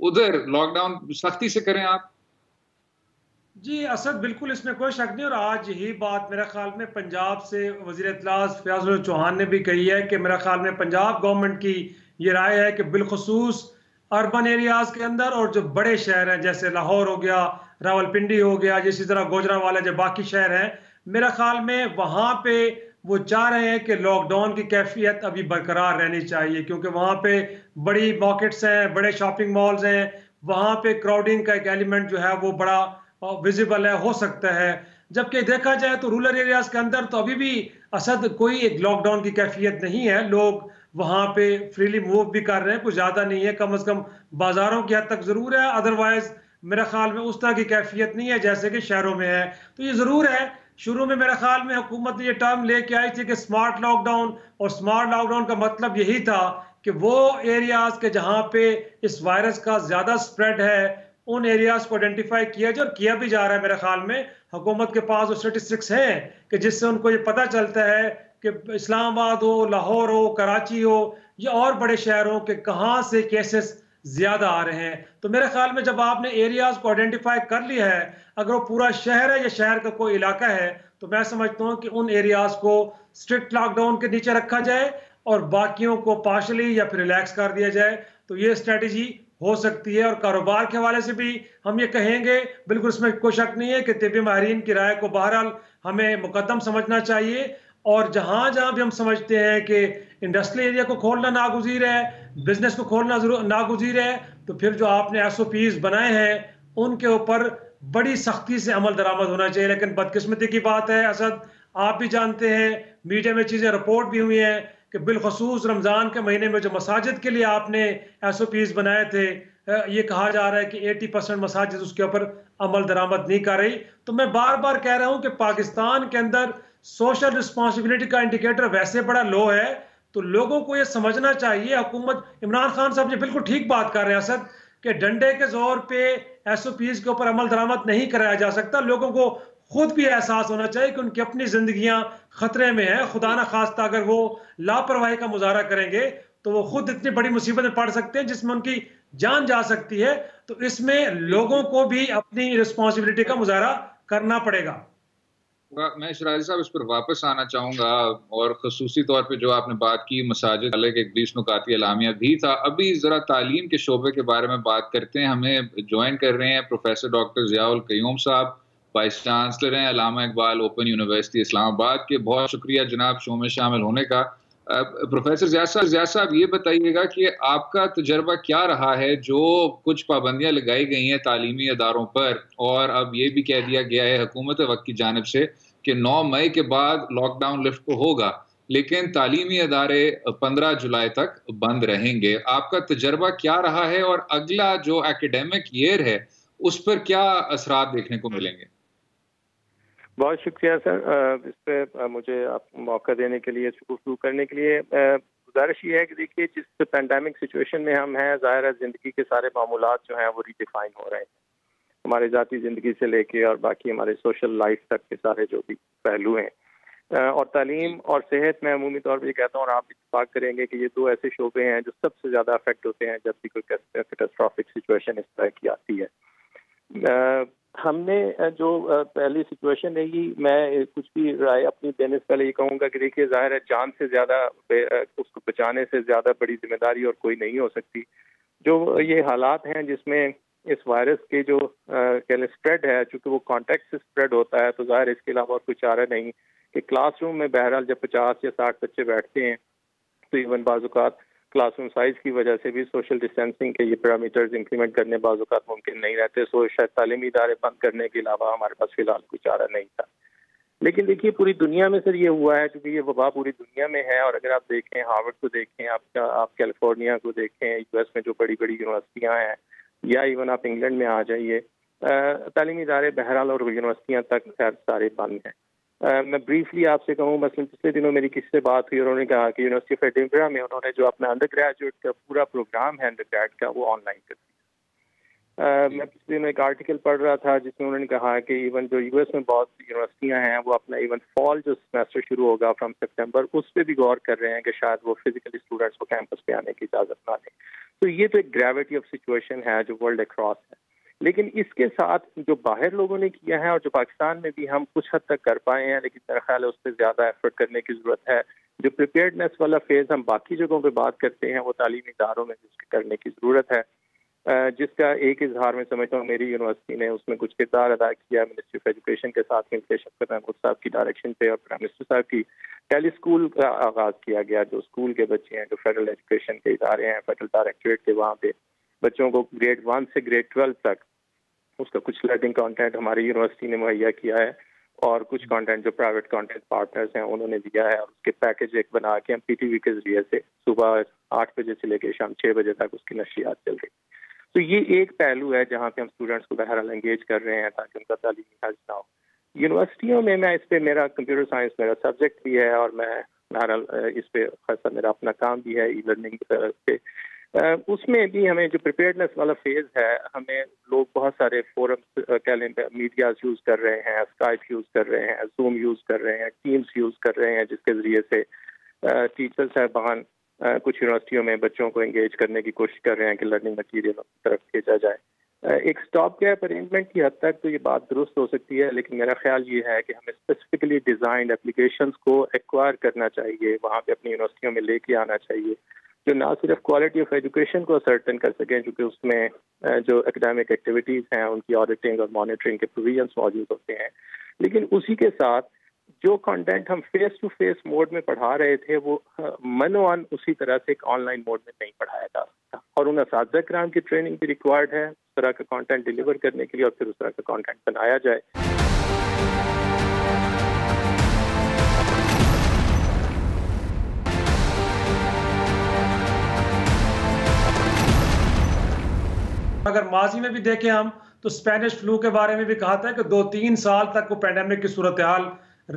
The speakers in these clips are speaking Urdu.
ادھر لاک ڈاؤن سختی سے کریں آپ؟ جی اسد بالکل اس میں کوئی شک نہیں، اور آج یہی بات میرا خیال میں پنجاب سے وزیر اطلاع فیاض الحق چوہان نے بھی کہی ہے کہ میرا خیال میں پنجاب گورنمنٹ کی یہ رائے ہے کہ بالخصوص اربن ایریاز کے اندر اور جو بڑے شہر ہیں جیسے لاہور ہو گیا، راولپنڈی ہو گیا، اسی طرح گوجرانوالہ جو باقی شہر ہیں، میرا خیال میں وہاں پہ وہ چاہ رہے ہیں کہ لاک ڈاؤن کی کیفیت ابھی برقرار رہنی چاہیے، کیونکہ وہاں پہ بڑی مارکیٹس ہیں، بڑے شاپنگ مالز ہیں، وہاں پہ کراؤڈنگ کا ایک ایلیمنٹ جو ہے وہ بڑا ویزیبل ہے، ہو سکتا ہے۔ جبکہ دیکھا جائے تو رورل ایریاز کے اندر تو ابھی بھی اسد کوئی ایک لاک ڈاؤن کی کیفیت نہیں ہے، لوگ وہاں پہ فریلی موو بھی کر رہے ہیں، کچھ زیادہ نہیں ہے، کم از کم بازاروں کی حد تک ضرور ہے، ادروائز میرا خیال میں اس طرح کی کیفیت نہیں ہے جیسے کہ شہروں میں ہے۔ تو یہ ضرور ہے، شروع میں میرا خیال میں حکومت نے یہ ٹرم لے کے آئی تھی کہ سمارٹ لاک ڈاؤن، اور سمارٹ لاک ڈاؤن کا مطلب یہی تھا کہ وہ ایریاز کے جہاں پہ اس وائرس کا زیادہ سپریڈ ہے ان ایریاز کو آئیڈینٹیفائی کیا جائے، اور کیا بھی جا رہا ہے۔ میرے خیال میں حکومت کے پاس وہ اسٹیٹسٹکس ہیں کہ جس سے ان کو یہ پتہ چلتا ہے کہ اسلام آباد ہو، لاہور ہو، کراچی ہو یا اور بڑے شہر ہوں کہ کہاں سے کیسز زیادہ آ رہے ہیں۔ تو میرے خیال میں جب آپ نے ایریاز کو آئیڈینٹیفائی کر لیا ہے، اگر وہ پورا شہر ہے یا شہر کا کوئی علاقہ ہے، تو میں سمجھتا ہوں کہ ان ایریاز کو اسٹرکٹ لاک ڈاؤن کے نیچے رکھا جائے اور باقیوں کو پارشلی یا پھر ریلیکس کر دیا جائے، تو یہ اسٹریٹجی ہو سکتی ہے۔ اور کاروبار کے حوالے سے بھی ہم یہ کہیں گے، بالکل اس میں کوئی شک نہیں ہے کہ طبی ماہرین کی رائے کو بہرحال ہمیں مقدم سمجھنا چاہیے، اور جہاں جہاں بھی ہم سمجھتے ہیں کہ انڈسٹریل ایریا کو کھولنا ناگزیر ہے، بزنس کو کھولنا ناگزیر ہے، تو پھر جو آپ نے ایس او پیز بنائے ہیں ان کے اوپر بڑی سختی سے عمل درآمد ہونا چاہیے۔ لیکن بدقسمتی کی بات ہے اسد، آپ بھی جانتے ہیں، میڈیا میں چیزیں رپورٹ بھی ہوئی ہیں کہ بالخصوص رمضان کے مہینے میں جو مساجد کے لیے آپ نے ایس او پیز بنائے تھے، یہ کہا جا رہا ہے کہ 80% مساجد اس کے اوپر عمل درآمد نہیں کر رہی۔ تو میں بار بار کہہ رہا ہوں کہ پاکستان کے اندر سوشل رسپانسبلٹی کا انڈیکیٹر ویسے بڑا لو ہے، تو لوگوں کو یہ سمجھنا چاہیے، حکومت عمران خان صاحب یہ بالکل ٹھیک بات کر رہے ہیں اسد، کہ ڈنڈے کے زور پہ ایس او پیز کے اوپر عمل درآمد نہیں کرایا جا سکتا۔ لوگوں کو خود بھی احساس ہونا چاہیے کہ ان کی اپنی زندگیاں خطرے میں ہیں، خدا نہ خواستہ اگر وہ لاپرواہی کا مظاہرہ کریں گے تو وہ خود اتنی بڑی مصیبت میں پڑ سکتے ہیں جس میں ان کی جان جا سکتی ہے۔ تو اس میں لوگوں کو بھی اپنی رسپانسبلٹی کا مظاہرہ کرنا پڑے گا۔ میں شرازی صاحب اس پر واپس آنا چاہوں گا، اور خصوصی طور پہ جو آپ نے بات کی مساجد والے کے 20 نکاتی اعلامیہ بھی تھا۔ ابھی ذرا تعلیم کے شعبے کے بارے میں بات کرتے ہیں۔ ہمیں جوائن کر رہے ہیں پروفیسر ڈاکٹر ضیاء القیوم صاحب، وائس چانسلر ہیں علامہ اقبال اوپن یونیورسٹی اسلام آباد کے۔ بہت شکریہ جناب شو میں شامل ہونے کا۔ پروفیسر ضیاء صاحب یہ بتائیے گا کہ آپ کا تجربہ کیا رہا ہے، جو کچھ پابندیاں لگائی گئی ہیں تعلیمی اداروں پر، اور اب یہ بھی کہہ دیا گیا ہے حکومت وقت کی جانب سے کہ 9 مئی کے بعد لاک ڈاؤن لفٹ تو ہوگا لیکن تعلیمی ادارے 15 جولائی تک بند رہیں گے۔ آپ کا تجربہ کیا رہا ہے، اور اگلا جو ایکیڈیمک ایئر ہے اس پر کیا اثرات دیکھنے کو ملیں گے؟ بہت شکریہ سر، اس پہ مجھے آپ موقع دینے کے لیے، گفتگو کرنے کے لیے۔ گزارش یہ ہے کہ دیکھیے جس پینڈیمک سچویشن میں ہم ہیں، ظاہر ہے زندگی کے سارے معمولات جو ہیں وہ ریڈیفائن ہو رہے ہیں، ہمارے ذاتی زندگی سے لے کے اور باقی ہمارے سوشل لائف تک کے سارے جو بھی پہلو ہیں۔ اور تعلیم اور صحت میں عمومی طور پہ یہ کہتا ہوں، اور آپ اتفاق کریں گے کہ یہ دو ایسے شعبے ہیں جو سب سے زیادہ افیکٹ ہوتے ہیں جب بھی کوئی کیٹاسٹرافک سچویشن اس طرح کی آتی ہے۔ ہم نے جو پہلی سچویشن رہی، میں کچھ بھی رائے اپنی دینے سے پہلے یہ کہوں گا کہ دیکھیے ظاہر ہے جان سے زیادہ اس کو بچانے سے زیادہ بڑی ذمہ داری اور کوئی نہیں ہو سکتی۔ جو یہ حالات ہیں جس میں اس وائرس کے جو اسپریڈ ہے، چونکہ وہ کانٹیکٹ سے اسپریڈ ہوتا ہے، تو ظاہر اس کے علاوہ اور کوئی چارہ نہیں کہ کلاس روم میں بہرحال جب 50 یا 60 بچے بیٹھتے ہیں تو ایون بعض اوقات کلاس روم سائز کی وجہ سے بھی سوشل ڈسٹینسنگ کے یہ پیرامیٹرز امپلیمنٹ کرنے بعض اوقات ممکن نہیں رہتے، سو شاید تعلیمی ادارے بند کرنے کے علاوہ ہمارے پاس فی الحال کوئی چارہ نہیں تھا۔ لیکن دیکھیے پوری دنیا میں سر یہ ہوا ہے، کیونکہ یہ وبا پوری دنیا میں ہے، اور اگر آپ دیکھیں ہارورڈ کو دیکھیں، آپ کیلیفورنیا کو دیکھیں، یو ایس میں جو بڑی بڑی یونیورسٹیاں ہیں، یا ایون آپ انگلینڈ میں آ جائیے، تعلیمی ادارے بہرحال اور یونیورسٹیاں تک خیر سارے بند ہیں۔ میں بریفلی آپ سے کہوں، مثلاً پچھلے دنوں میری کسی سے بات ہوئی اور انہوں نے کہا کہ یونیورسٹی آف ایڈنبرا میں انہوں نے جو اپنا انڈر گریجویٹ کا پورا پروگرام ہے انڈر گریڈ کا، وہ آن لائن کر دیا۔ میں پچھلے دنوں ایک آرٹیکل پڑھ رہا تھا جس میں انہوں نے کہا کہ ایون جو یو ایس میں بہت یونیورسٹیاں ہیں وہ اپنا ایون فال جو سیمسٹر شروع ہوگا فرام سپٹمبر، اس پہ بھی غور کر رہے ہیں کہ شاید وہ فزیکلی اسٹوڈنٹس کو کیمپس پہ آنے کی اجازت نہ دیں۔ تو یہ تو ایک گریوٹی آف سچویشن ہے جو ورلڈ اکراس ہے. لیکن اس کے ساتھ جو باہر لوگوں نے کیا ہے اور جو پاکستان میں بھی ہم کچھ حد تک کر پائے ہیں، لیکن میرا خیال ہے اس پہ زیادہ ایفرٹ کرنے کی ضرورت ہے. جو پریپیئرڈنیس والا فیز ہم باقی جگہوں پہ بات کرتے ہیں، وہ تعلیمی اداروں میں اس کے کرنے کی ضرورت ہے، جس کا ایک اظہار میں سمجھتا ہوں میری یونیورسٹی نے اس میں کچھ کردار ادا کیا. منسٹری آف ایجوکیشن کے ساتھ مل کے شفقت محمود صاحب کی ڈائریکشن پہ اور پرائم منسٹر صاحب کی ٹیلی اسکول کا آغاز کیا گیا. جو اسکول کے بچے ہیں، جو فیڈرل ایجوکیشن کے ادارے ہیں، فیڈرل ڈائریکٹوریٹ کے، وہاں پہ بچوں کو گریڈ 1 سے گریڈ 12 تک اس کا کچھ لرننگ کانٹینٹ ہماری یونیورسٹی نے مہیا کیا ہے، اور کچھ کانٹینٹ جو پرائیویٹ کانٹینٹ پارٹنرز ہیں انہوں نے دیا ہے، اور اس کے پیکج ایک بنا کے ہم پی ٹی وی کے ذریعے سے صبح 8 بجے سے لے کے شام 6 بجے تک اس کی نشریات چل رہی. تو یہ ایک پہلو ہے جہاں پہ ہم اسٹوڈنٹس کو بہرحال انگیج کر رہے ہیں تاکہ ان کا تعلیمی حج نہ ہو. یونیورسٹیوں میں اس پہ میرا کمپیوٹر سائنس میرا سبجیکٹ بھی ہے، اور میں بہرحال اس پہ خاصا میرا اپنا کام بھی ہے ای لرننگ پہ. اس میں بھی ہمیں جو پریپیئرڈنیس والا فیز ہے، ہمیں لوگ بہت سارے فورمز کہہ لیں میڈیاز یوز کر رہے ہیں، اسکائپ یوز کر رہے ہیں، زوم یوز کر رہے ہیں، ٹیمز یوز کر رہے ہیں، جس کے ذریعے سے ٹیچر صاحبان کچھ یونیورسٹیوں میں بچوں کو انگیج کرنے کی کوشش کر رہے ہیں کہ لرننگ مٹیریل کی طرف بھیجا جائے. ایک اسٹاپ گیپ ارینجمنٹ کی حد تک تو یہ بات درست ہو سکتی ہے، لیکن میرا خیال یہ ہے کہ ہمیں اسپیسیفکلی ڈیزائنڈ اپلیکیشنز کو ایکوائر کرنا چاہیے، وہاں پہ اپنی یونیورسٹیوں میں لے کے آنا چاہیے، جو نہ صرف کوالٹی آف ایجوکیشن کو سرٹن کر سکیں، کیونکہ اس میں جو اکیڈیمک ایکٹیویٹیز ہیں ان کی آڈیٹنگ اور مانیٹرنگ کے پروویژنس موجود ہوتے ہیں، لیکن اسی کے ساتھ جو کنٹینٹ ہم فیس ٹو فیس موڈ میں پڑھا رہے تھے وہ منوان اسی طرح سے ایک آن لائن موڈ میں نہیں پڑھایا جا سکتا، اور ان اساتذہ کرام کی ٹریننگ بھی ریکوائرڈ ہے اس طرح کا کنٹینٹ ڈیلیور کرنے کے لیے، اور پھر اس طرح کا کنٹینٹ بنایا جائے. اگر ماضی میں بھی دیکھیں ہم تو اسپینش فلو کے بارے میں بھی کہا تھا کہ 2-3 سال تک وہ پینڈیمک کی صورتحال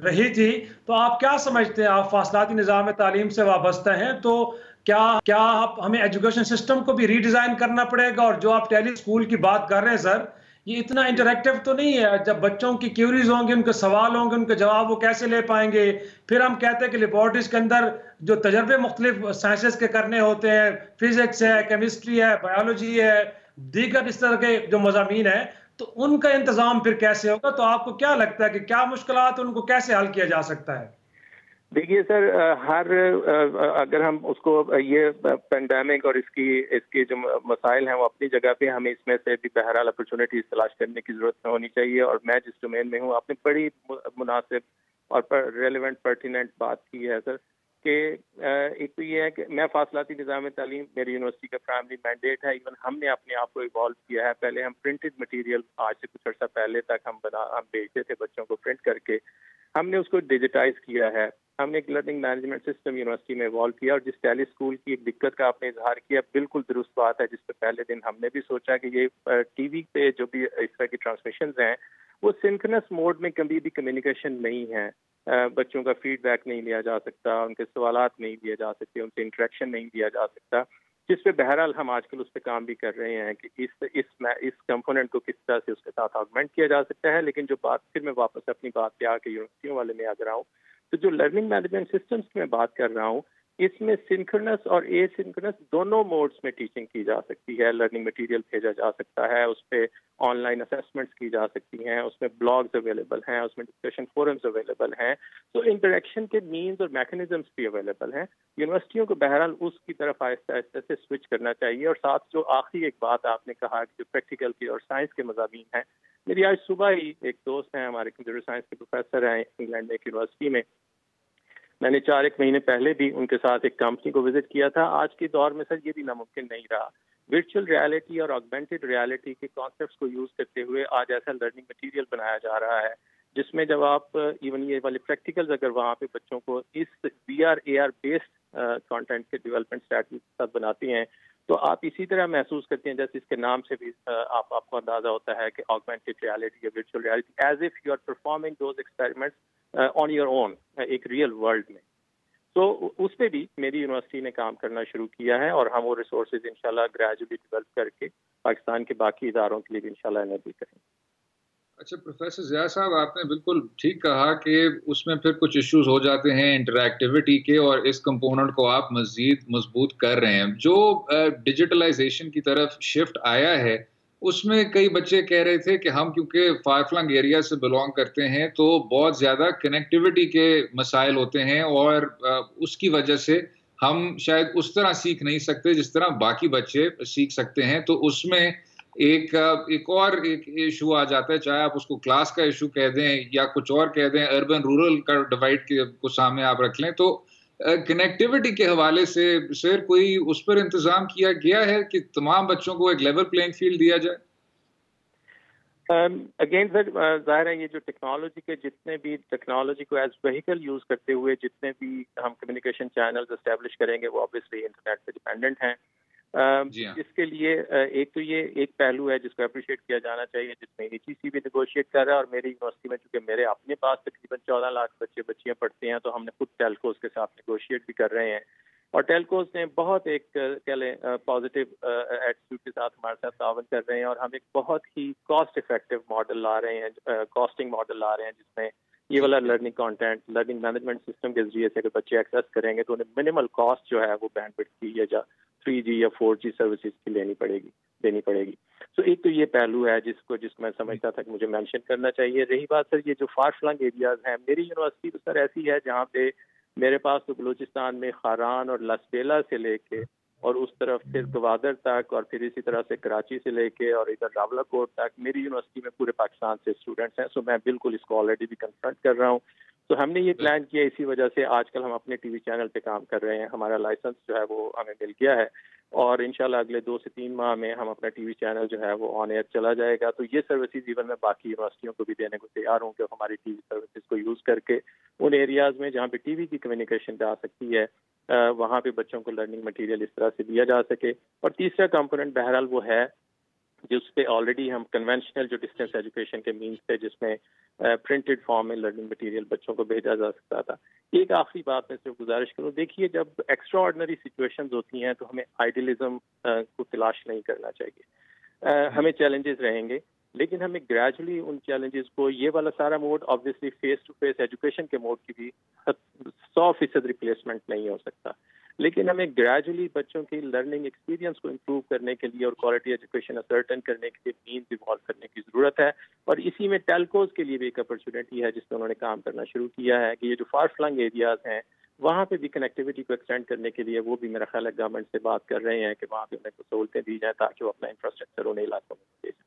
رہی تھی. تو آپ کیا سمجھتے ہیں، آپ فاصلاتی نظام تعلیم سے وابستہ ہیں، تو کیا ہمیں ایجوکیشن سسٹم کو بھی ری ڈیزائن کرنا پڑے گا؟ اور جو آپ ٹیلی اسکول کی بات کر رہے ہیں سر، یہ اتنا انٹریکٹیو تو نہیں ہے. جب بچوں کی کیوریز ہوں گے، ان کے سوال ہوں گے، ان کے جواب وہ کیسے لے پائیں گے؟ پھر ہم کہتے ہیں کہ لیبارٹریز کے اندر جو تجربے مختلف سائنسز کے کرنے ہوتے ہیں، فزکس ہے، کیمسٹری ہے، بایولوجی ہے، دیگر اس طرح کے جو مضامین ہیں، تو ان کا انتظام پھر کیسے ہوگا؟ تو آپ کو کیا لگتا ہے کہ کیا مشکلات ان کو کیسے حل کیا جا سکتا ہے؟ دیکھیے سر، اگر ہم اس کو یہ پینڈیمک اور اس کی جو مسائل ہیں وہ اپنی جگہ پہ، ہمیں اس میں سے بھی بہرحال اپرچونیٹیز تلاش کرنے کی ضرورت ہونی چاہیے. اور میں جس ڈومین میں ہوں، آپ نے بڑی مناسب اور ریلیونٹ پرٹیننٹ بات کی ہے سر، کہ ایک تو یہ ہے کہ میں فاصلاتی نظام تعلیم میری یونیورسٹی کا پرائمری مینڈیٹ ہے. ایون ہم نے اپنے آپ کو ایوالو کیا ہے. پہلے ہم پرنٹڈ مٹیریل، آج سے کچھ عرصہ پہلے تک ہم بھیجتے تھے بچوں کو پرنٹ کر کے، ہم نے اس کو ڈیجیٹائز کیا ہے. ہم نے ایک لرننگ مینجمنٹ سسٹم یونیورسٹی میں ایوالو کیا، اور جس ٹیلی اسکول کی ایک دقت کا آپ نے اظہار کیا، بالکل درست بات ہے، جس پہ پہلے دن ہم نے بھی سوچا کہ یہ ٹی وی پہ جو بھی اس طرح کی ٹرانسمیشنز ہیں وہ سنکرنس موڈ میں کبھی بھی کمیونیکیشن نہیں ہے. بچوں کا فیڈ بیک نہیں لیا جا سکتا، ان کے سوالات نہیں لیے جا سکتے، ان سے انٹریکشن نہیں دیا جا سکتا، جس پہ بہرحال ہم آج کل اس پہ کام بھی کر رہے ہیں کہ اس کمپوننٹ کو کس طرح سے اس کے ساتھ آگمنٹ کیا جا سکتا ہے. لیکن جو بات پھر میں واپس اپنی بات پہ آ کے یونیورسٹیوں والے میں اگر آؤں، تو جو لرننگ مینجمنٹ سسٹمز کی میں بات کر رہا ہوں، اس میں سنکرنس اور اے سنکرنس دونوں موڈز میں ٹیچنگ کی جا سکتی ہے. لرننگ مٹیریل بھیجا جا سکتا ہے، اس پہ آن لائن اسیسمنٹس کی جا سکتی ہیں، اس میں بلاگز اویلیبل ہیں، اس میں ڈسکشن فورمز اویلیبل ہیں. تو انٹریکشن کے مینز اور میکنزمس بھی اویلیبل ہیں. یونیورسٹیوں کو بہرحال اس کی طرف آہستہ آہستہ سے سوئچ کرنا چاہیے. اور ساتھ جو آخری ایک بات آپ نے کہا کہ جو پریکٹیکل کی اور سائنس کے مضامین ہیں، میری آج صبح ہی ایک دوست ہیں ہمارے کمپیوٹر سائنس کے پروفیسر ہیں انگلینڈ میں ایک یونیورسٹی میں، میں نے 4-1 مہینے پہلے بھی ان کے ساتھ ایک کمپنی کو وزٹ کیا تھا. آج کے دور میں سر یہ بھی ناممکن نہیں رہا. ورچوئل ریالٹی اور آگمنٹڈ ریالٹی کے کانسیپٹس کو یوز کرتے ہوئے آج ایسا لرننگ مٹیریل بنایا جا رہا ہے جس میں جب آپ ایون یہ والے پریکٹیکلز اگر وہاں پہ بچوں کو اس V R A R based content کے ڈیولپمنٹ اسٹریٹجی کے ساتھ بناتے ہیں، تو آپ اسی طرح محسوس کرتے ہیں جیسے اس کے نام سے بھی آپ کو اندازہ ہوتا ہے کہ آگمنٹڈ ریالٹی یا virtual reality, as if you are performing those experiments on your own, ایک ریئل ورلڈ میں. تو اس پہ بھی میری یونیورسٹی نے کام کرنا شروع کیا ہے، اور ہم وہ ریسورسز انشاءاللہ گریجولی ڈیولپ کر کے پاکستان کے باقی اداروں کے لیے بھی انشاءاللہ انیبل کریں گے. اچھا پروفیسر ضیاء صاحب، آپ نے بالکل ٹھیک کہا کہ اس میں پھر کچھ ایشوز ہو جاتے ہیں انٹریکٹیوٹی کے، اور اس کمپوننٹ کو آپ مزید مضبوط کر رہے ہیں. جو ڈیجیٹلائزیشن کی طرف شفٹ آیا ہے اس میں کئی بچے کہہ رہے تھے کہ ہم کیونکہ فار فلنگ ایریا سے بلونگ کرتے ہیں تو بہت زیادہ کنیکٹیوٹی کے مسائل ہوتے ہیں، اور اس کی وجہ سے ہم شاید اس طرح سیکھ نہیں سکتے جس طرح باقی بچے سیکھ سکتے ہیں. تو اس میں ایک اور ایک ایشو آ جاتا ہے، چاہے آپ اس کو کلاس کا ایشو کہہ دیں یا کچھ اور کہہ دیں، اربن رورل کا ڈیوائڈ کو سامنے آپ رکھ لیں. تو کنیکٹیوٹی کے حوالے سے سر کوئی اس پر انتظام کیا گیا ہے کہ تمام بچوں کو ایک لیول پلینگ فیلڈ دیا جائے؟ اگین سر، ظاہر ہے یہ جو ٹیکنالوجی کے جتنے بھی ٹیکنالوجی کو ایز وہیکل یوز کرتے ہوئے جتنے بھی ہم کمیونیکیشن چینلز اسٹیبلش کریں گے وہ آبویسلی انٹرنیٹ پہ ڈیپینڈنٹ ہیں. اس کے لیے ایک تو یہ ایک پہلو ہے جس کو اپریشیٹ کیا جانا چاہیے، جس میں AGC بھی نیگوشیٹ کر رہا ہے، اور میری یونیورسٹی میں چونکہ میرے اپنے پاس تقریباً 14 لاکھ بچے بچیاں پڑھتے ہیں تو ہم نے خود ٹیلکوز کے ساتھ نیگوشیٹ بھی کر رہے ہیں، اور ٹیلکوز نے بہت ایک کہہ لیں پازیٹیو ایٹیٹیوڈ کے ساتھ ہمارے ساتھ تعاون کر رہے ہیں، اور ہم ایک بہت ہی کاسٹ افیکٹو ماڈل لا رہے ہیں، کاسٹنگ ماڈل لا رہے ہیں، جس میں یہ والا learning content learning management system کے ذریعے سے اگر بچے ایکسیس کریں گے تو انہیں منیمل کاسٹ جو ہے وہ بینڈ وڈتھ کی یا 3G یا 4G سروسز کی دینی پڑے گی. تو ایک تو یہ پہلو ہے جس کو میں سمجھتا تھا کہ مجھے مینشن کرنا چاہیے. رہی بات سر یہ جو فار فلنگ ایریاز ہیں، میری یونیورسٹی تو سر ایسی ہے جہاں پہ میرے پاس تو بلوچستان میں خاران اور لسبیلا سے لے کے اور اس طرف پھر گوادر تک، اور پھر اسی طرح سے کراچی سے لے کے اور ادھر راولہ کوٹ تک میری یونیورسٹی میں پورے پاکستان سے اسٹوڈنٹس ہیں. سو میں بالکل اس کو آلریڈی بھی کنفرنٹ کر رہا ہوں. تو ہم نے یہ پلان کیا، اسی وجہ سے آج کل ہم اپنے ٹی وی چینل پہ کام کر رہے ہیں. ہمارا لائسنس جو ہے وہ ہمیں مل گیا ہے، اور انشاءاللہ اگلے 2 سے 3 ماہ میں ہم اپنا ٹی وی چینل جو ہے وہ آن ایئر چلا جائے گا. تو یہ سروسز ایون میں باقی یونیورسٹیوں کو بھی دینے کو تیار ہوں کہ ہماری ٹی وی سروسز کو یوز کر کے ان ایریاز میں جہاں پہ ٹی وی کی کمیونیکیشن جا سکتی ہے وہاں پہ بچوں کو لرننگ مٹیریل اس طرح سے دیا جا سکے. اور تیسرا کمپوننٹ بہرحال وہ ہے جس پہ آلریڈی ہم کنونشنل جو ڈسٹینس ایجوکیشن کے مینس تھے، جس میں پرنٹڈ فارم میں لرننگ مٹیریل بچوں کو بھیجا جا سکتا تھا. ایک آخری بات میں صرف گزارش کروں، دیکھیے جب ایکسٹرا آرڈنری سچویشنز ہوتی ہیں تو ہمیں آئیڈیلزم کو تلاش نہیں کرنا چاہیے. ہمیں چیلنجز رہیں گے، لیکن ہمیں گریجولی ان چیلنجز کو، یہ والا سارا mode obviously face to face education کے موڈ کی بھی 100% ریپلیسمنٹ نہیں ہو سکتا، لیکن ہمیں گریجولی بچوں کی لرننگ ایکسپیرینس کو امپروو کرنے کے لیے اور کوالٹی ایجوکیشن اسرٹن کرنے کے لیے مینز ایوالو کرنے کی ضرورت ہے. اور اسی میں ٹیلکوز کے لیے بھی ایک اپرچونیٹی ہے جس میں انہوں نے کام کرنا شروع کیا ہے کہ یہ جو فار فلنگ ایریاز ہیں وہاں پہ بھی کنیکٹیوٹی کو ایکسٹینڈ کرنے کے لیے وہ بھی میرا خیال ہے گورنمنٹ سے بات کر رہے ہیں کہ وہاں پہ انہیں سہولتیں دی جائیں تاکہ وہ اپنا انفراسٹرکچر انہیں علاقوں میں دے سکیں.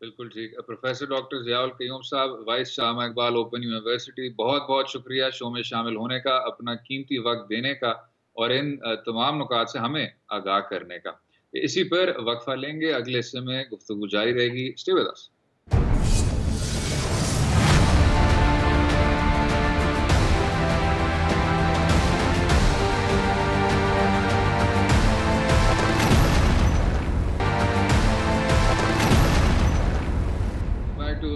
بالکل ٹھیک. پروفیسر ڈاکٹر ضیاء القیوم صاحب، وائس علامہ اقبال اوپن یونیورسٹی، بہت بہت شکریہ شو میں شامل ہونے کا، اپنا قیمتی وقت دینے کا، اور ان تمام نکات سے ہمیں آگاہ کرنے کا. اسی پر وقفہ لیں گے، اگلے حصے میں گفتگو جاری رہے گی. Stay with us.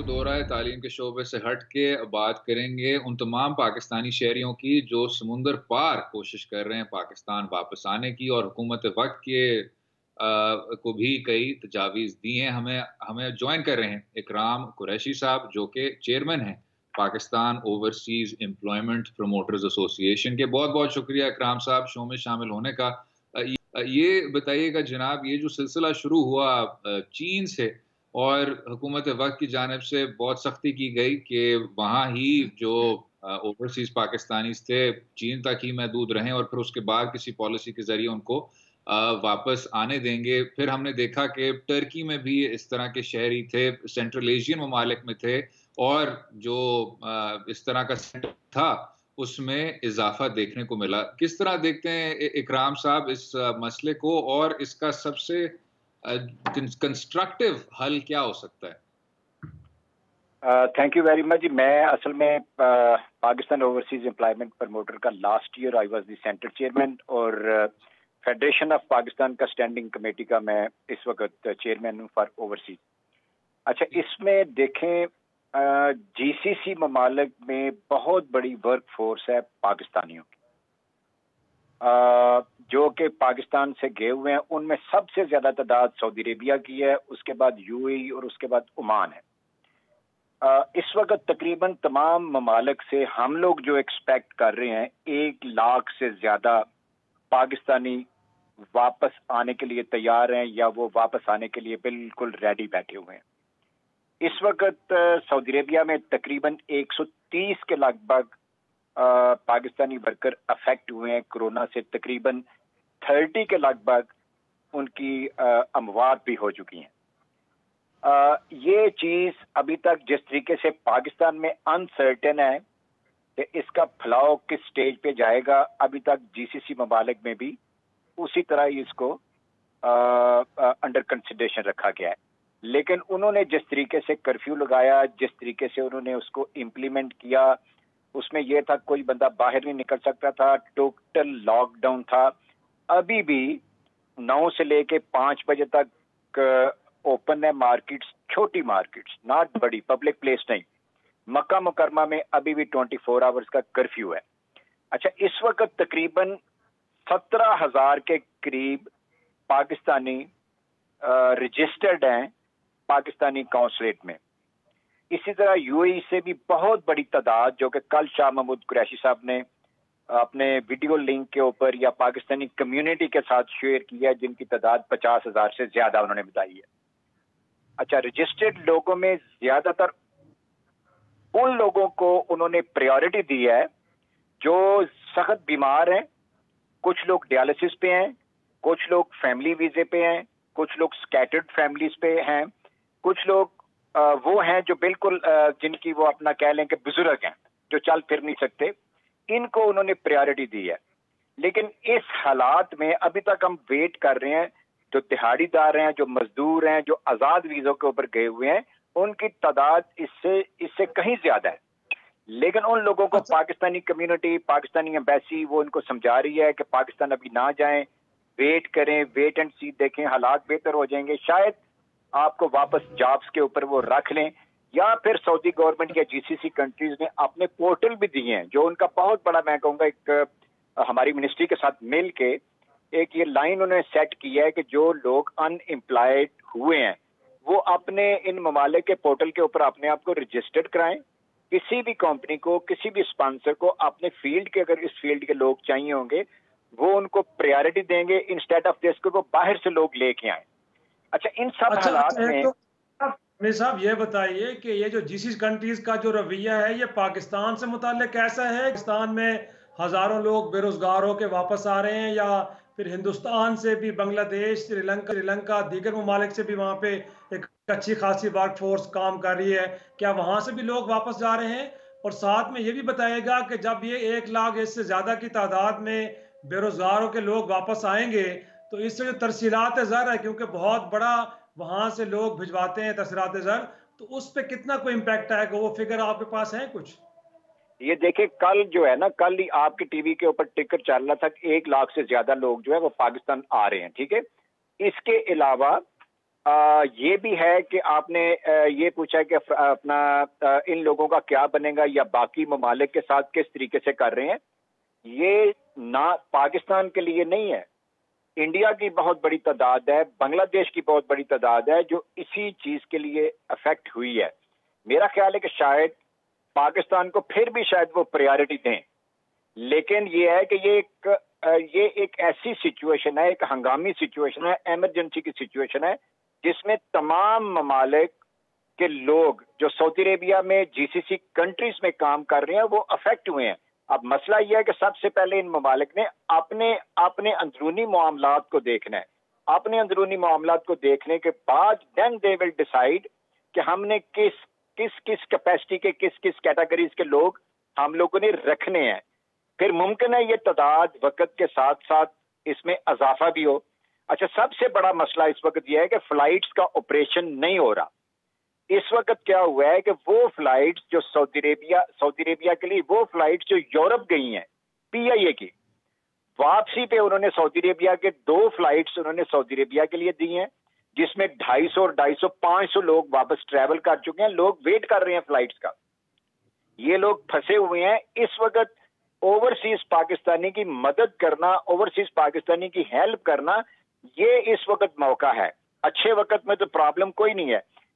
دورہ تعلیم کے شعبے سے ہٹ کے بات کریں گے ان تمام پاکستانی شہریوں کی جو سمندر پار کوشش کر رہے ہیں پاکستان واپس آنے کی، اور حکومت وقت کے کو بھی کئی تجاویز دی ہیں. ہمیں جوائن کر رہے ہیں اکرام قریشی صاحب جو کہ چیئرمین ہیں پاکستان اوورسیز امپلائمنٹ پروموٹرز ایسوسی ایشن کے. بہت بہت شکریہ اکرام صاحب شو میں شامل ہونے کا. یہ بتائیے گا جناب، یہ جو سلسلہ شروع ہوا چین سے اور حکومت وقت کی جانب سے بہت سختی کی گئی کہ وہاں ہی جو اوورسیز پاکستانیز تھے چین تک ہی محدود رہیں، اور پھر اس کے بعد کسی پالیسی کے ذریعے ان کو واپس آنے دیں گے. پھر ہم نے دیکھا کہ ٹرکی میں بھی اس طرح کے شہری تھے، سینٹرل ایشین ممالک میں تھے، اور جو اس طرح کا سینٹر تھا اس میں اضافہ دیکھنے کو ملا. کس طرح دیکھتے ہیں اکرام صاحب اس مسئلے کو، اور اس کا سب سے کنسٹرکٹیو حل کیا ہو سکتا ہے؟ Thank you very much. میں اصل میں پاکستان اوورسیز امپلائمنٹ پروموٹر کا last year I was the centre chairman, اور فیڈریشن آف پاکستان کا اسٹینڈنگ کمیٹی کا میں اس وقت چیئرمین ہوں فار اوورسیز. اچھا، اس میں دیکھیں GCC ممالک میں بہت بڑی ورک فورس ہے پاکستانیوں کی جو کہ پاکستان سے گئے ہوئے ہیں. ان میں سب سے زیادہ تعداد سعودی عربیہ کی ہے، اس کے بعد UAE اور اس کے بعد عمان ہے. اس وقت تقریباً تمام ممالک سے ہم لوگ جو ایکسپیکٹ کر رہے ہیں 1 لاکھ سے زیادہ پاکستانی واپس آنے کے لیے تیار ہیں یا وہ واپس آنے کے لیے بالکل ریڈی بیٹھے ہوئے ہیں۔ اس وقت سعودی عربیہ میں تقریباً 130 کے لگ بھگ پاکستانی ورکر افیکٹ ہوئے ہیں کورونا سے، تقریباً 30 کے لگ بھگ ان کی اموات بھی ہو چکی ہیں۔ یہ چیز ابھی تک جس طریقے سے پاکستان میں انسرٹن ہے کہ اس کا پھیلاؤ کس سٹیج پہ جائے گا، ابھی تک جی سی سی ممالک میں بھی اسی طرح ہی اس کو انڈر کنسیڈریشن رکھا گیا ہے۔ لیکن انہوں نے جس طریقے سے کرفیو لگایا، جس طریقے سے انہوں نے اس کو امپلیمنٹ کیا، اس میں یہ تھا کوئی بندہ باہر نہیں نکل سکتا تھا، ٹوٹل لاک ڈاؤن تھا۔ ابھی بھی 9 سے لے کے 5 بجے تک اوپن ہے مارکیٹس، چھوٹی مارکیٹس، ناٹ بڑی پبلک پلیس نہیں۔ مکہ مکرمہ میں ابھی بھی 24 آورز کا کرفیو ہے۔ اچھا، اس وقت تقریباً 17,000 کے قریب پاکستانی رجسٹرڈ ہیں پاکستانی کونسلیٹ میں۔ اسی طرح یو اے ای سے بھی بہت بڑی تعداد، جو کہ کل شاہ محمود قریشی صاحب نے اپنے ویڈیو لنک کے اوپر یا پاکستانی کمیونٹی کے ساتھ شیئر کیا، جن کی تعداد 50,000 سے زیادہ انہوں نے بتائی ہے۔ اچھا، رجسٹرڈ لوگوں میں زیادہ تر ان لوگوں کو انہوں نے پریورٹی دی ہے جو سخت بیمار ہیں، کچھ لوگ ڈیالسس پہ ہیں، کچھ لوگ فیملی ویزے پہ ہیں، کچھ لوگ سکیٹرڈ فیملیز پہ ہیں، کچھ لوگ وہ ہیں جو بالکل جن کی وہ اپنا کہہ لیں کہ بزرگ ہیں، جو چل پھر نہیں سکتے، ان کو انہوں نے پریورٹی دی ہے۔ لیکن اس حالات میں ابھی تک ہم ویٹ کر رہے ہیں، جو دہاڑی دار ہیں، جو مزدور ہیں، جو آزاد ویزوں کے اوپر گئے ہوئے ہیں، ان کی تعداد اس سے کہیں زیادہ ہے۔ لیکن ان لوگوں کو پاکستانی کمیونٹی، پاکستانی ایمبیسی وہ ان کو سمجھا رہی ہے کہ پاکستان ابھی نہ جائیں، ویٹ کریں، ویٹ اینڈ سی، دیکھیں حالات بہتر ہو جائیں گے، شاید آپ کو واپس جابز کے اوپر وہ رکھ لیں، یا پھر سعودی گورنمنٹ یا جی سی سی کنٹریز نے اپنے پورٹل بھی دیے ہیں، جو ان کا بہت بڑا، میں کہوں گا ایک ہماری منسٹری کے ساتھ مل کے ایک یہ لائن انہوں نے سیٹ کی ہے کہ جو لوگ ان امپلائڈ ہوئے ہیں وہ اپنے ان ممالک کے پورٹل کے اوپر اپنے آپ کو رجسٹرڈ کرائیں۔ کسی بھی کمپنی کو، کسی بھی اسپانسر کو اپنے فیلڈ کے، اگر اس فیلڈ کے لوگ چاہیے ہوں گے، وہ ان کو پریورٹی دیں گے، انسٹیڈ آف دس کو وہ باہر سے لوگ لے کے آئیں۔ اچھا، ان سب حالات میں میرے صاحب یہ بتائیے کہ یہ جو جی سی کنٹریز کا جو رویہ ہے، یہ پاکستان سے متعلق کیسا ہے؟ پاکستان میں ہزاروں لوگ بے روزگار ہو کے واپس آ رہے ہیں، یا پھر ہندوستان سے بھی، بنگلہ دیش، سری لنکا، دیگر ممالک سے بھی وہاں پہ ایک اچھی خاصی ورک فورس کام کر رہی ہے، کیا وہاں سے بھی لوگ واپس جا رہے ہیں؟ اور ساتھ میں یہ بھی بتائے گا کہ جب یہ 1 لاکھ اس سے زیادہ کی تعداد میں بے روزگاروں کے لوگ واپس آئیں گے تو اس سے جو ترسیلات زر ہے، کیونکہ بہت بڑا وہاں سے لوگ بھجواتے ہیں ترسیلات زر، تو اس پہ کتنا کوئی امپیکٹ آئے گا؟ وہ فگر آپ کے پاس ہیں کچھ؟ یہ دیکھیں، کل جو ہے نا، کل ہی آپ کی ٹی وی کے اوپر ٹکٹ چل رہا تھا کہ 1 لاکھ سے زیادہ لوگ جو ہے وہ پاکستان آ رہے ہیں، ٹھیک ہے۔ اس کے علاوہ یہ بھی ہے کہ آپ نے یہ پوچھا کہ اپنا ان لوگوں کا کیا بنے گا یا باقی ممالک کے ساتھ کس طریقے سے کر رہے ہیں۔ یہ نہ پاکستان کے لیے نہیں ہے، انڈیا کی بہت بڑی تعداد ہے، بنگلہ دیش کی بہت بڑی تعداد ہے جو اسی چیز کے لیے افیکٹ ہوئی ہے۔ میرا خیال ہے کہ شاید پاکستان کو پھر بھی شاید وہ پریورٹی دیں، لیکن یہ ہے کہ یہ ایک ایسی سچویشن ہے، ایک ہنگامی سچویشن ہے، ایمرجنسی کی سچویشن ہے، جس میں تمام ممالک کے لوگ جو سعودی عربیہ میں جی سی سی کنٹریز میں کام کر رہے ہیں وہ افیکٹ ہوئے ہیں۔ اب مسئلہ یہ ہے کہ سب سے پہلے ان ممالک نے اپنے اندرونی معاملات کو دیکھنا ہے، اپنے اندرونی معاملات کو دیکھنے کے بعد دین دے ول ڈیسائیڈ کہ ہم نے کس کیپیسٹی کے کس کیٹیگریز کے لوگ ہم لوگوں نے رکھنے ہیں۔ پھر ممکن ہے یہ تعداد وقت کے ساتھ ساتھ اس میں اضافہ بھی ہو۔ اچھا، سب سے بڑا مسئلہ اس وقت یہ ہے کہ فلائٹس کا آپریشن نہیں ہو رہا۔ اس وقت کیا ہوا ہے کہ وہ فلائٹس جو سعودی عربیہ کے لیے، وہ فلائٹس جو یورپ گئی ہیں پی آئی اے کی، واپسی پہ انہوں نے سعودی عربیہ کے 2 فلائٹس انہوں نے سعودی عربیہ کے لیے دی ہیں، جس میں 250 اور 500 لوگ واپس ٹریول کر چکے ہیں۔ لوگ ویٹ کر رہے ہیں فلائٹس کا، یہ لوگ پھنسے ہوئے ہیں۔ اس وقت اوورسیز پاکستانی کی مدد کرنا، اوورسیز پاکستانی کی ہیلپ کرنا، یہ اس وقت موقع ہے۔ اچھے وقت میں تو پرابلم کوئی نہیں ہے،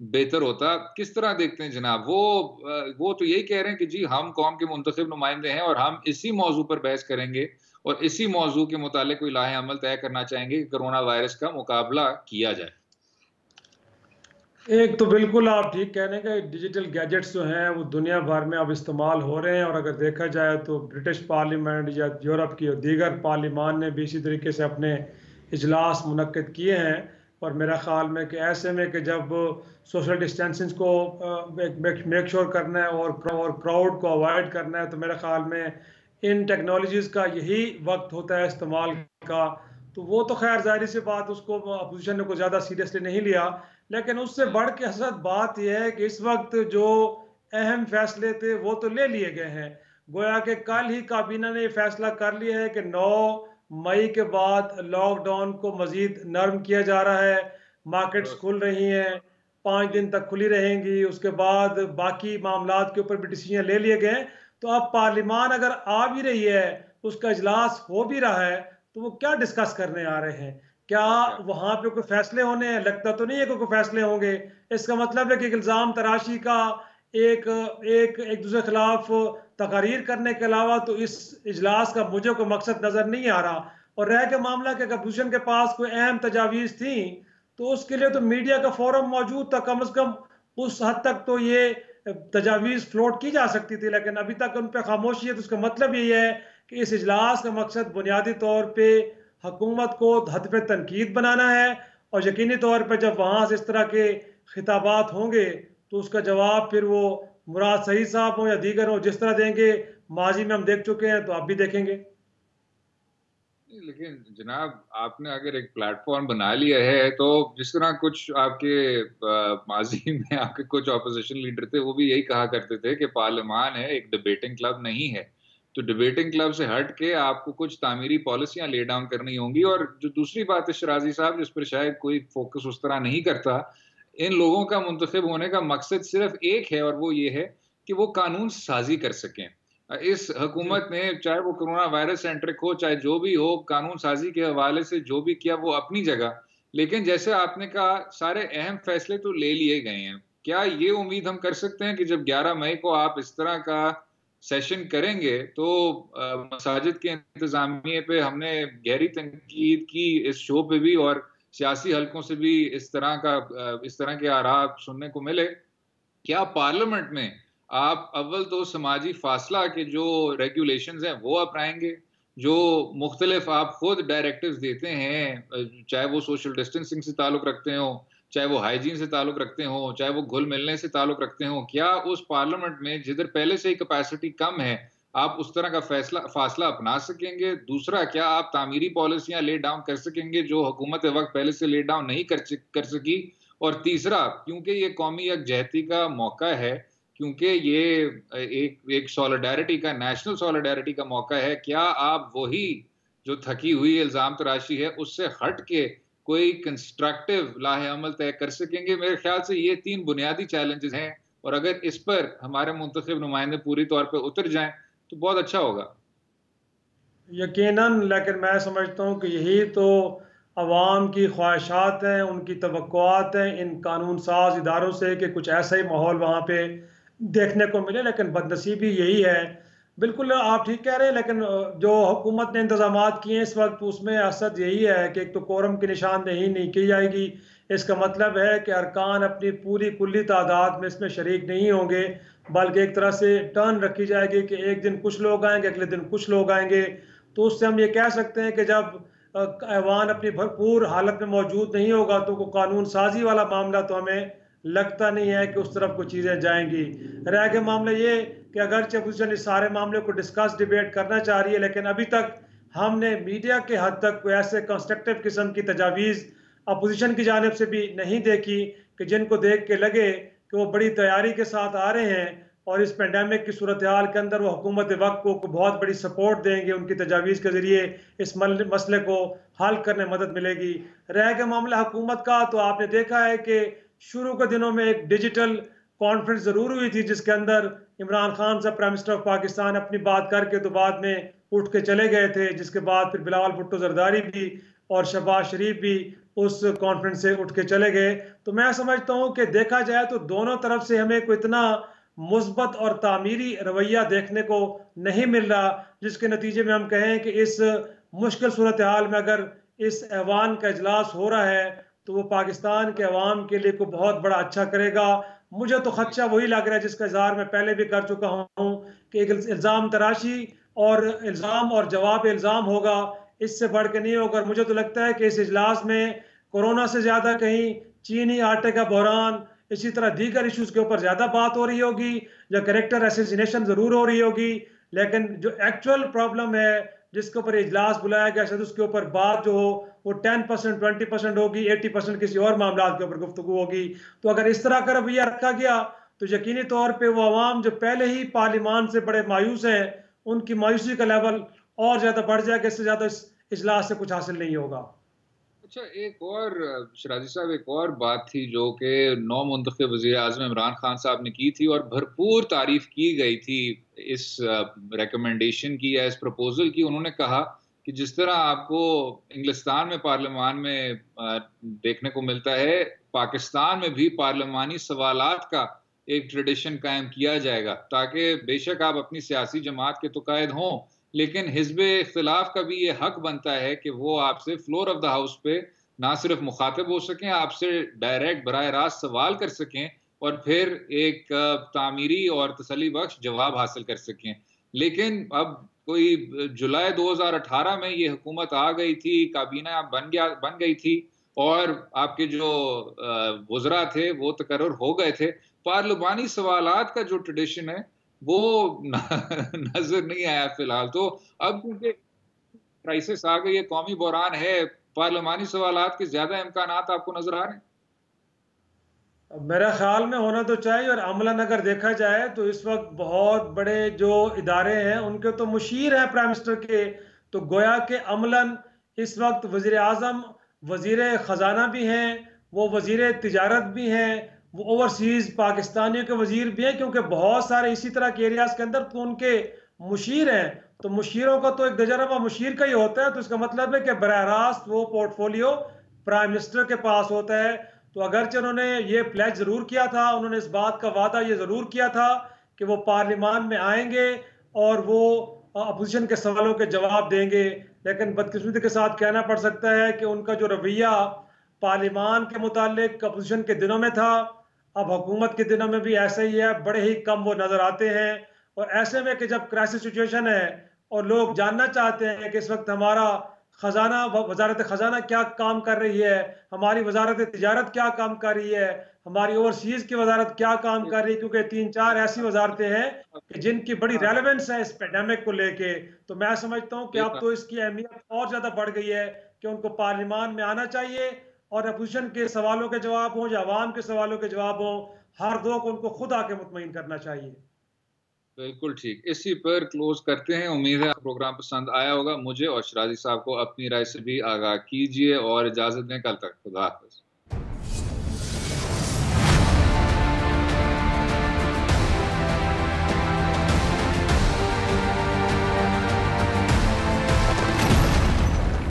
بہتر ہوتا. کس طرح دیکھتے ہیں جناب؟ وہ تو یہی کہہ رہے ہیں کہ جی ہم قوم کے منتخب نمائندے ہیں اور ہم اسی موضوع پر بحث کریں گے اور اسی موضوع کے متعلق کوئی لاہ عمل طے کرنا چاہیں گے کہ کرونا وائرس کا مقابلہ کیا جائے. ایک تو بالکل آپ ٹھیک کہنے کا، ڈیجیٹل گیجٹس جو ہیں وہ دنیا بھر میں اب استعمال ہو رہے ہیں، اور اگر دیکھا جائے تو برٹش پارلیمنٹ یا یورپ کی اور دیگر پارلیمان نے بھی اسی طریقے سے اپنے اجلاس منعقد کیے ہیں. اور میرا خیال میں کہ ایسے میں کہ جب سوشل ڈسٹینسنگ کو میک شور کرنا ہے اور کراؤڈ کو اوائڈ کرنا ہے، تو میرے خیال میں ان ٹیکنالوجیز کا یہی وقت ہوتا ہے استعمال کا. تو وہ تو خیر ظاہری سی بات، اس کو اپوزیشن نے کوئی زیادہ سیریسلی نہیں لیا، لیکن اس سے بڑھ کے حسرت بات یہ ہے کہ اس وقت جو اہم فیصلے تھے وہ تو لے لیے گئے ہیں. گویا کہ کل ہی کابینہ نے یہ فیصلہ کر لیا ہے کہ 9 مئی کے بعد لاک ڈاؤن کو مزید نرم کیا جا رہا ہے. مارکیٹس کھل رہی ہیں، 5 دن تک کھلی رہیں گی، اس کے بعد باقی معاملات کے اوپر بھی ڈیسیجن لے لیے گئے. تو اب پارلیمان اگر آ بھی رہی ہے، اس کا اجلاس ہو بھی رہا ہے، تو وہ کیا ڈسکس کرنے آ رہے ہیں؟ کیا وہاں پہ کوئی فیصلے ہونے ہیں؟ لگتا تو نہیں ہے کہ کوئی فیصلے ہوں گے. اس کا مطلب ہے کہ الزام تراشی کا ایک دوسرے خلاف تقاریر کرنے کے علاوہ تو اس اجلاس کا مجھے کوئی مقصد نظر نہیں آ رہا. اور رہ کے معاملہ کہ اگر اپوزیشن کے پاس کوئی اہم تجاویز تھیں تو اس کے لیے تو میڈیا کا فورم موجود تھا، کم از کم اس حد تک تو یہ تجاویز فلوٹ کی جا سکتی تھی، لیکن ابھی تک ان پہ خاموشی ہے. تو اس کا مطلب یہ ہے کہ اس اجلاس کا مقصد بنیادی طور پہ حکومت کو ہدف تنقید بنانا ہے، اور یقینی طور پہ جب وہاں سے اس طرح کے خطابات ہوں گے تو اس کا جواب پھر وہ مراد سعید صاحب ہوں یا دیگر ہوں جس طرح دیں گے. ماضی میں ہم دیکھ چکے ہیں تو آپ بھی دیکھیں گے. لیکن جناب آپ نے اگر ایک پلیٹ فارم بنا لیا ہے تو جس طرح کچھ آپ کے ماضی میں آپ کے کچھ اپوزیشن لیڈر تھے وہ بھی یہی کہا کرتے تھے کہ پارلیمان ہے، ایک ڈبیٹنگ کلب نہیں ہے. تو ڈبیٹنگ کلب سے ہٹ کے آپ کو کچھ تعمیری پالیسیاں لے ڈاؤن کرنی ہوں گی. اور جو دوسری بات ہے شرازی صاحب، جس پر شاید کوئی فوکس اس طرح نہیں کرتا، ان لوگوں کا منتخب ہونے کا مقصد صرف ایک ہے اور وہ یہ ہے کہ وہ قانون سازی کر سکیں. اس حکومت نے چاہے وہ کرونا وائرس سینٹرک ہو چاہے جو بھی ہو، قانون سازی کے حوالے سے جو بھی کیا وہ اپنی جگہ، لیکن جیسے آپ نے کہا سارے اہم فیصلے تو لے لیے گئے ہیں. کیا یہ امید ہم کر سکتے ہیں کہ جب 11 مئی کو آپ اس طرح کا سیشن کریں گے تو مساجد کے انتظامیہ پہ ہم نے گہری تنقید کی اس شو پہ بھی، اور سیاسی حلقوں سے بھی اس طرح کے آراء سننے کو ملے؟ کیا پارلیمنٹ میں آپ اول تو سماجی فاصلہ کے جو ریگولیشنز ہیں وہ اپنائیں گے؟ جو مختلف آپ خود ڈائریکٹیوز دیتے ہیں، چاہے وہ سوشل ڈسٹینسنگ سے تعلق رکھتے ہوں، چاہے وہ ہائیجین سے تعلق رکھتے ہوں، چاہے وہ گھل ملنے سے تعلق رکھتے ہوں، کیا اس پارلیمنٹ میں جدھر پہلے سے ہی کیپیسٹی کم ہے آپ اس طرح کا فاصلہ اپنا سکیں گے؟ دوسرا، کیا آپ تعمیری پالیسیاں لے ڈاؤن کر سکیں گے جو حکومت وقت پہلے سے لے ڈاؤن نہیں کر سکی؟ اور تیسرا، کیونکہ یہ قومی یکجہتی کا موقع ہے، کیونکہ یہ ایک سولیڈیرٹی کا، نیشنل سولیڈیرٹی کا موقع ہے، کیا آپ وہی جو تھکی ہوئی الزام تراشی ہے اس سے ہٹ کے کوئی کنسٹرکٹیو لاہ عمل طے کر سکیں گے؟ میرے خیال سے یہ 3 بنیادی چیلنجز ہیں، اور اگر اس پر ہمارے منتخب نمائندے پوری طور پہ اتر جائیں تو بہت اچھا ہوگا. یقیناً، لیکن میں سمجھتا ہوں کہ یہی تو عوام کی خواہشات ہیں، ان کی توقعات ہیں ان قانون ساز اداروں سے کہ کچھ ایسا ہی ماحول وہاں پہ دیکھنے کو ملے. لیکن بدنصیبی یہی ہے. بالکل آپ ٹھیک کہہ رہے ہیں، لیکن جو حکومت نے انتظامات کیے ہیں اس وقت اس میں اثر یہی ہے کہ ایک تو کورم کی نشاندہی نہیں کی جائے گی. اس کا مطلب ہے کہ ارکان اپنی پوری کلی تعداد میں اس میں شریک نہیں ہوں گے، بلکہ ایک طرح سے ٹرن رکھی جائے گی کہ ایک دن کچھ لوگ آئیں گے، اگلے دن کچھ لوگ آئیں گے. تو اس سے ہم یہ کہہ سکتے ہیں کہ جب ایوان اپنی بھرپور حالت میں موجود نہیں ہوگا تو کوئی قانون سازی والا معاملہ تو ہمیں لگتا نہیں ہے کہ اس طرف کو چیزیں جائیں گی. رہ کے معاملہ یہ کہ اگرچہ اپوزیشن اس سارے معاملے کو ڈسکس ڈیبیٹ کرنا چاہ رہی ہے، لیکن ابھی تک ہم نے میڈیا کے حد تک کوئی ایسے کنسٹرکٹیو قسم کی تجاویز اپوزیشن کی جانب سے بھی نہیں دیکھی کہ جن کو دیکھ کے لگے کہ وہ بڑی تیاری کے ساتھ آ رہے ہیں اور اس پینڈیمک کی صورتحال کے اندر وہ حکومت وقت کو بہت بڑی سپورٹ دیں گے، ان کی تجاویز کے ذریعے اس مسئلے کو حل کرنے میں مدد ملے گی. رہ کے معاملہ حکومت کا تو آپ نے دیکھا ہے کہ شروع کے دنوں میں ایک ڈیجیٹل کانفرنس ضرور ہوئی تھی جس کے اندر عمران خان صاحب پرائم منسٹر آف پاکستان اپنی بات کر کے تو بعد میں اٹھ کے چلے گئے تھے، جس کے بعد پھر بلاول بھٹو زرداری بھی اور شہباز شریف بھی اس کانفرنس سے اٹھ کے چلے گئے. تو میں سمجھتا ہوں کہ دیکھا جائے تو دونوں طرف سے ہمیں کوئی اتنا مثبت اور تعمیری رویہ دیکھنے کو نہیں مل رہا، جس کے نتیجے میں ہم کہیں کہ اس مشکل صورتحال میں اگر اس ایوان کا اجلاس ہو رہا ہے تو وہ پاکستان کے عوام کے لیے کوئی بہت بڑا اچھا کرے گا. مجھے تو خدشہ وہی لگ رہا ہے جس کا اظہار میں پہلے بھی کر چکا ہوں کہ ایک الزام تراشی اور الزام اور جواب الزام ہوگا، اس سے بڑھ کے نہیں ہوگا. اور مجھے تو لگتا ہے کہ اس اجلاس میں کورونا سے زیادہ کہیں چینی آٹے کا بحران، اسی طرح دیگر ایشوز کے اوپر زیادہ بات ہو رہی ہوگی، یا کریکٹر اسیسینیشن ضرور ہو رہی ہوگی، لیکن جو ایکچوئل پرابلم ہے جس کے اوپر اجلاس بلایا گیا شاید اس کے اوپر بات جو ہو وہ 10% 20% ہوگی، 80% کسی اور معاملات کے اوپر گفتگو ہوگی. تو اگر اس طرح کا رویہ رکھا گیا تو یقینی طور پہ وہ عوام جو پہلے ہی پارلیمان سے بڑے مایوس ہیں ان کی مایوسی کا لیول اور زیادہ بڑھ جائے گا. اس سے زیادہ اس اجلاس سے کچھ حاصل نہیں ہوگا. اچھا، ایک اور شرازی صاحب، ایک اور بات تھی جو کہ نو منتخب وزیر اعظم عمران خان صاحب نے کی تھی اور بھرپور تعریف کی گئی تھی اس ریکمنڈیشن کی یا اس پروپوزل کی. انہوں نے کہا کہ جس طرح آپ کو انگلستان میں پارلیمان میں دیکھنے کو ملتا ہے، پاکستان میں بھی پارلیمانی سوالات کا ایک ٹریڈیشن قائم کیا جائے گا، تاکہ بے شک آپ اپنی سیاسی جماعت کے تو قائد ہوں، لیکن حزب اختلاف کا بھی یہ حق بنتا ہے کہ وہ آپ سے فلور آف دا ہاؤس پہ نہ صرف مخاطب ہو سکیں، آپ سے ڈائریکٹ براہ راست سوال کر سکیں اور پھر ایک تعمیری اور تسلی بخش جواب حاصل کر سکیں. لیکن اب کوئی جولائی 2018 میں یہ حکومت آ گئی تھی، کابینہ بن گئی تھی اور آپ کے جو وزراء تھے وہ تقرر ہو گئے تھے. پارلیمانی سوالات کا جو ٹریڈیشن ہے وہ نظر نہیں آیا فی الحال. تو اب کیونکہ کرائسس آ گئی ہے، قومی بحران ہے، پارلیمانی سوالات کے زیادہ امکانات آپ کو نظر آ رہے ہیں؟ میرا خیال میں ہونا تو چاہیے، اور عملاً اگر دیکھا جائے تو اس وقت بہت بڑے جو ادارے ہیں ان کے تو مشیر ہیں پرائم منسٹر کے، تو گویا کہ عملاً اس وقت وزیر اعظم وزیر خزانہ بھی ہیں، وہ وزیر تجارت بھی ہیں، وہ اوورسیز پاکستانیوں کے وزیر بھی ہیں، کیونکہ بہت سارے اسی طرح کے ایریاز کے اندر تو ان کے مشیر ہیں. تو مشیروں کا تو ایک تجربہ مشیر کا ہی ہوتا ہے، تو اس کا مطلب ہے کہ براہ راست وہ پورٹ فولیو پرائم منسٹر کے پاس ہوتا ہے. تو اگرچہ انہوں نے یہ پلیج ضرور کیا تھا، انہوں نے اس بات کا وعدہ یہ ضرور کیا تھا کہ وہ پارلیمان میں آئیں گے اور وہ اپوزیشن کے سوالوں کے جواب دیں گے، لیکن بدقسمتی کے ساتھ کہنا پڑ سکتا ہے کہ ان کا جو رویہ پارلیمان کے متعلق اپوزیشن کے دنوں میں تھا، اب حکومت کے دنوں میں بھی ایسا ہی ہے، بڑے ہی کم وہ نظر آتے ہیں. اور ایسے میں کہ جب کرائسس سچویشن ہے اور لوگ جاننا چاہتے ہیں کہ اس وقت ہمارا خزانہ، وزارت خزانہ کیا کام کر رہی ہے، ہماری وزارت تجارت کیا کام کر رہی ہے، ہماری اوورسیز کی وزارت کیا کام کر رہی ہے، کیونکہ 3-4 ایسی وزارتیں ہیں کہ جن کی بڑی ریلیونس ہے اس پیڈیمک کو لے کے. تو میں سمجھتا ہوں کہ اب تو اس کی اہمیت اور زیادہ بڑھ گئی ہے کہ ان کو پارلیمان میں آنا چاہیے، اور اپوزیشن کے سوالوں کے جواب ہوں یا عوام کے سوالوں کے جواب ہوں، ہر دو کو ان کو خود آ کے مطمئن کرنا چاہیے. بالکل ٹھیک، اسی پر کلوز کرتے ہیں. امید ہے پروگرام پسند آیا ہوگا. مجھے اور شرازی صاحب کو اپنی رائے سے بھی آگاہ کیجیے اور اجازت دیں. کل تک خدا حافظ.